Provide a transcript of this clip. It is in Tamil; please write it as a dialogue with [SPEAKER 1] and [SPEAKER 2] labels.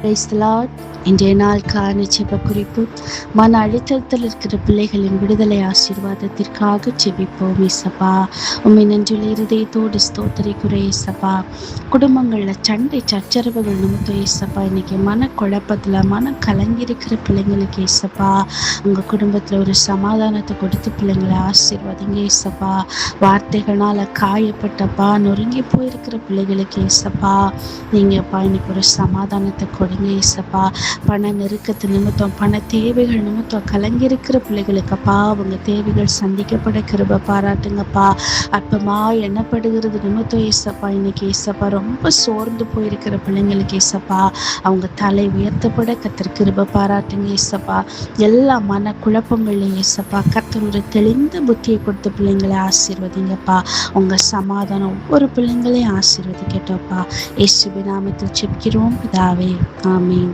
[SPEAKER 1] Praise the Lord. இன்றைய நாளுக்கான ஜெப குறிப்பு. மன அழுத்தத்தில் இருக்கிற பிள்ளைகளின் விடுதலை ஆசீர்வாதத்திற்காக ஜெபிப்போம். ஏசப்பா, உம்மை நன்றியுள்ள இருதயத்தோடு ஸ்தோத்திரிக்கிறோம் ஏசப்பா. குடும்பங்களில் சண்டை சச்சரவுகள் நிமித்தம் ஏசப்பா, இன்னைக்கு மன குழப்பத்தில் மன கலங்கியிருக்கிற பிள்ளைங்களுக்கு ஏசப்பா, உங்கள் குடும்பத்தில் ஒரு சமாதானத்தை கொடுத்து பிள்ளைங்களை ஆசீர்வாதிங்க ஏசப்பா. வார்த்தைகளால் காயப்பட்டப்பா நொறுங்கி போயிருக்கிற பிள்ளைகளுக்கு ஏசப்பா, நீங்கப்பா இன்னைக்கு ஒரு சமாதானத்தை கொடுங்க ஏசப்பா. பண நெருக்கத்து நிமித்தம், பண தேவைகள் நிமித்தம் கலங்கியிருக்கிற பிள்ளைகளுக்கப்பா, அவங்க தேவைகள் சந்திக்கப்பட கிருபை பாராட்டுங்கப்பா. அற்பமா எண்ணப்படுகிறது நிமித்தம் ஏசப்பா, இன்னைக்கு ஏசப்பா ரொம்ப சோர்ந்து போயிருக்கிற பிள்ளைங்களுக்கு ஏசப்பா, அவங்க தலை உயர்த்தப்பட கர்த்தர் கிருபை பாராட்டுங்க ஏசப்பா. எல்லா மன குழப்பங்களையும் ஏசப்பா கர்த்தர் ஒரு தெளிந்த புத்தியை கொடுத்த பிள்ளைங்களை ஆசீர்வதிங்கப்பா. உங்க சமாதானம் ஒவ்வொரு பிள்ளைங்களையும் ஆசீர்வதிக்கட்டோப்பா. இயேசுவின் நாமத்தில் ஜெபிக்கிறோம் பிதாவே, ஆமென்.